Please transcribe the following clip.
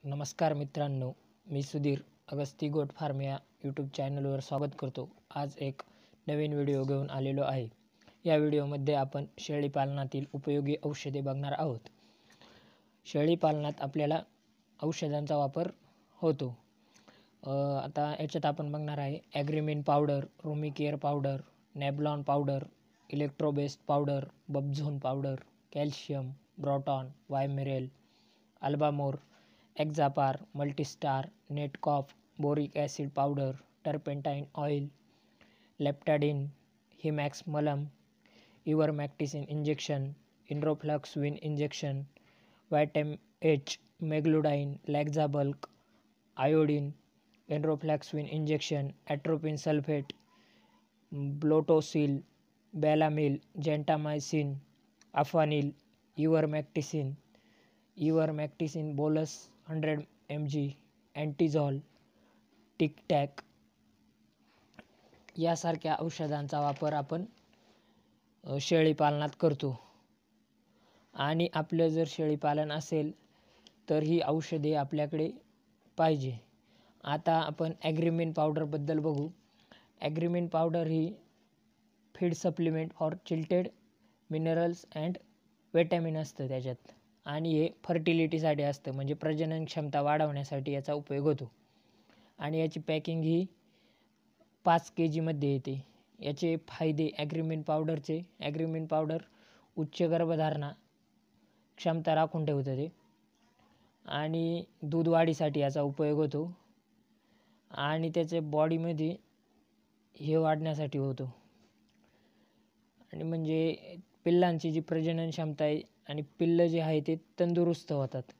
नमस्कार मित्रांनो, मी Sudhir agasti goat farm या यूट्यूब चॅनलवर स्वागत करतो। आज एक नवीन व्हिडिओ घेऊन आलेलो आहे। या व्हिडिओमध्ये आपण शेळी पालनातील उपयोगी औषधे बघणार आहोत। शेळी पालनात आपल्याला औषधांचा वापर होतो। आता याच्यात आपण बघणार आहे Agrimin powder, Rumi care powder, Neblon powder, Electrobest powder, बबझोन पावडर, कॅल्शियम, ब्रोटॉन, वायमिरेल, Albamore, Exapar, Multistar, Netcof, boric acid powder, turpentine oil, Leptaden, Himax मलम, ivermectin injection, enrofloxacin injection, vitamin H, मेग्लुडाइन, Laxabulk, iodine, enrofloxacin injection, atropine sulphate, Bloatosil, Belamyl, gentamicin, अफानिल, ivermectin bolus 100 mg, अँटीझॉल, टिकटॅक यासारख्या औषधांचा वापर आपण शेळी पालनात करतो। आणि आपलं जर शेळी पालन असेल तर ही औषधे आपल्याकडे पाहिजे। आता आपण ॲग्रीमिन पावडरबद्दल बघू। ॲग्रीमिन पावडर ही feed supplement for chelated minerals and vitamin असतं त्याच्यात, आणि हे फर्टिलिटीसाठी असतं, म्हणजे प्रजनन क्षमता वाढवण्यासाठी याचा उपयोग होतो। आणि याची पॅकिंग ही 5 kg मध्ये येते। याचे फायदे ॲग्रीमिन पावडरचे, ॲग्रीमिन पावडर उच्च गर्भधारणा क्षमता राखून ठेवतं ते, आणि दूध वाढीसाठी याचा उपयोग होतो, आणि त्याचे बॉडीमध्ये हे वाढण्यासाठी होतो, आणि म्हणजे पिल्लांची जी प्रजनन क्षमता आहे आणि पिल्लं जे आहे ते तंदुरुस्त होतात।